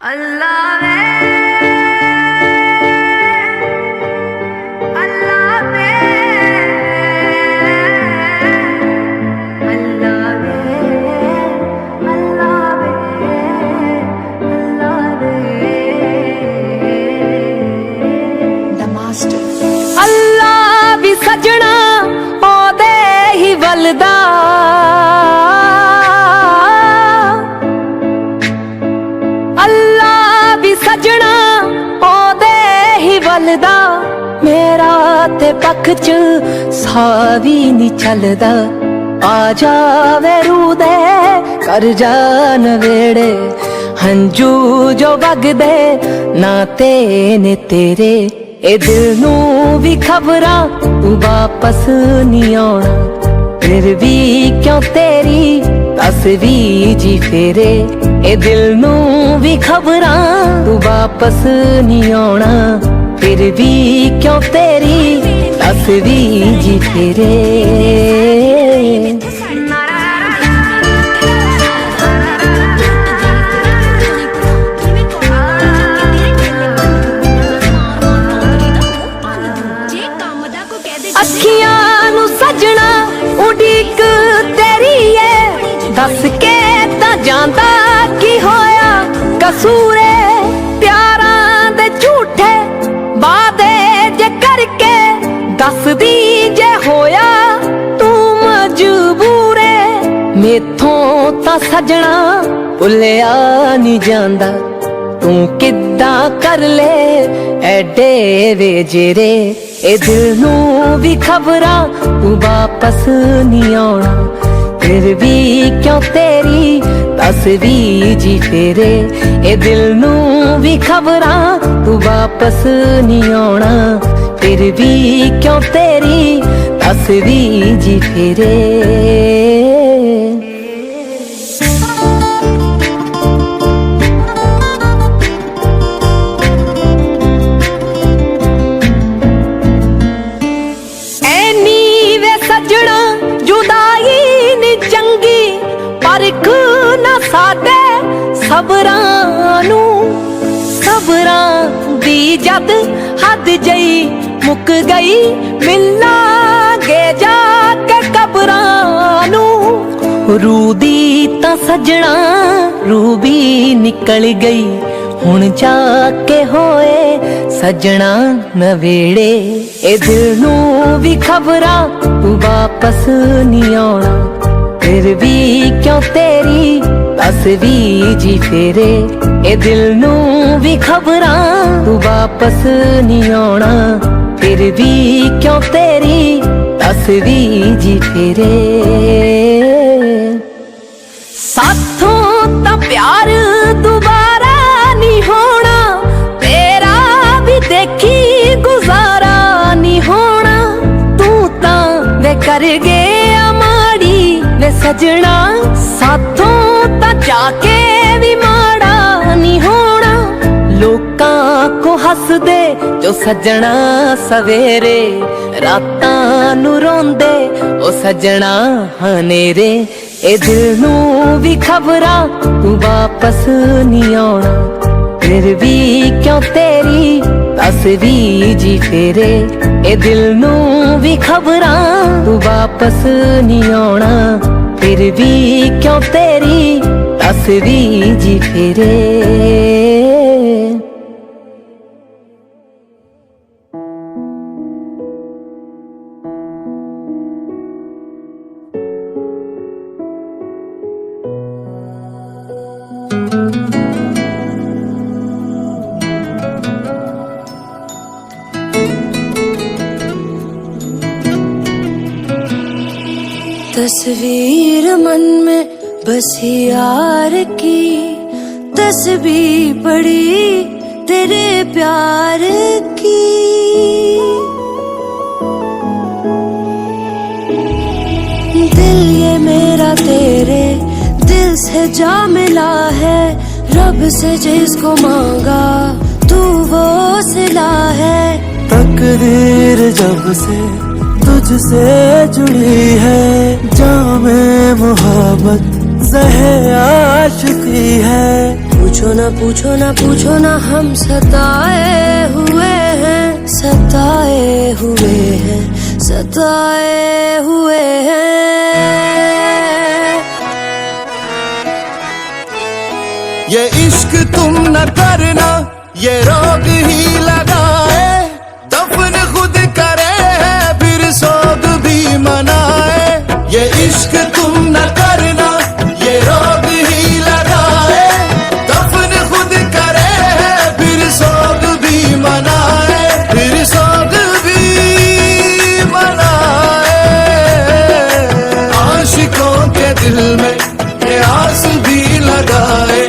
Allah way Allah way Allah way Allah way Allah way the master अल्लाह भी सजना ओदे ही वलदा अल्लाह भी सजना ओदे ही वलदा मेरा ते पख च सावी नी चलदा आ जावे रूदे कर जा नवेड़े हंजू जो वगदे ना ते ने तेरे ए दिल नू भी खबरां तू वापस नहीं आना फिर भी क्यों तेरी तस्वीर जी फेरे ए दिल नू भी खबरां तू वापस नहीं आना फिर भी क्यों तेरी तस्वीर जी फेरे अखियां नू सजना उड़ीक तेरी है दस के ता जांदा की होया कसूरे प्यारां दे झूठे वादे जे करके दस दी जे होया तू मजबूर है मेथों ता सजना भुलिया नहीं जांदा तू किद्दां कर ले एडे वे जेरे ए दिल नू भी खबरां तू वापस नहीं आना फिर भी क्यों तेरी तस्वीर जी फेरे ए दिल नू भी खबरां तू वापस नहीं आना फिर भी क्यों तेरी तस्वीर जी फेरे सजना जुदाई नी चंगी परख ना साडे सबरां नू सबरां दी जद हद जई मुक गई मिलांगे जाके कबरां नू रू दी तां सजना रू भी निकल गई हुण जाके होए सजना नवेड़े ए दिल नू भी खबरां तू वापस नहीं आना फिर भी क्यों तेरी तस्वीर जी फेरे ए दिल नू भी खबरां तू वापस नहीं आना फिर भी क्यों तेरी तस्वीर जी फेरे साथों ता प्यार दोबारा नहीं होना तेरा भी देखी गुजारा नहीं होना तू तां वे कर गया माड़ी वे सजना साथों ता जाके भी माड़ा नहीं होना लोकां को हस दे जो सजना सवेरे रातां नू रोंदे ओ सजना हनेरे ए दिल नू भी खबरां तू वापस नहीं आना फिर भी क्यों तेरी तस्वीर जी फेरे ए दिल नू भी खबरां तू वापस नहीं आना फिर भी क्यों तेरी तस्वीर जी फेरे तस्वीर मन में बसी यार की तस्वीर पड़ी तेरे प्यार की दिल ये मेरा तेरे दिल से जा मिला है रब से जिसको मांगा तू वो सिला है तकदीर जब से तुझसे जुड़ी है जामे मोहब्बत जहे आशिकी है। पूछो ना पूछो ना पूछो ना, हम सताए हुए हैं, सताए हुए हैं, सताए हुए हैं। ये इश्क तुम न करना, ये रोग ही लगाए, दफन खुद करे फिर सोग भी मनाए। ये इश्क तुम न करना, ये रोग ही लगाए, दफन खुद करे फिर सोग भी मनाए, फिर सोग भी मनाए। आशिकों के दिल में ये आस भी लगाए,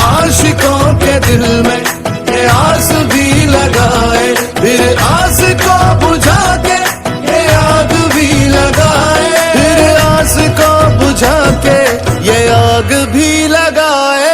आशिकों के दिल में ये आस भी लगाए, फिर आस को बुझा के ये आग भी लगाए, फिर आस को बुझा के ये आग भी लगाए।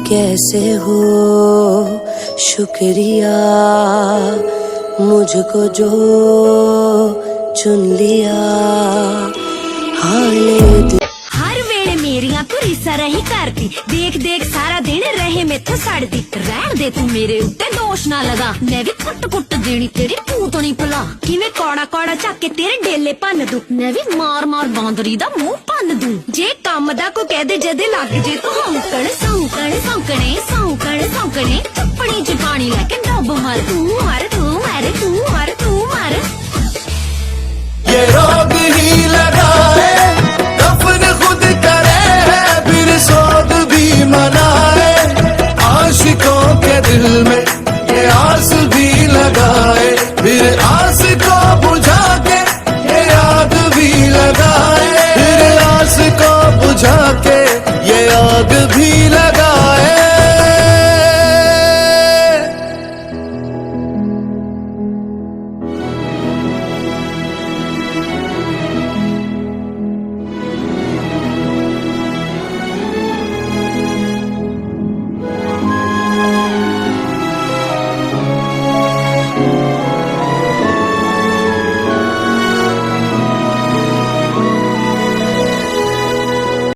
कैसे हो शुक्रिया मुझको जो चुन लिया, हाले हर वेले मेरियां तू रिसा रही करती, देख देख सारा दिन रहे मेथों सड़दी। रहन दे तू मेरे उत्ते दोष ना लगा, मैं भी कुट कुट देनी तेरी पूतनी भला। किवें कौड़ा कौड़ा झक के तेरे डेले भन्न दूं, मैं भी मार मार बांदरी दा मुंह भन्न दूं। जे काम दा कोई कह दे जदे लग जे तू हौंकण सौंकण सौंकणे सौंकण सौंकणे, चुप्पड़ी च पानी लेके डुब मर। तू मर तू मर तू मर तू मर। ये रोग ही लगाए, दफन खुद करे फिर सोग भी मनाए। आशिकों के दिल में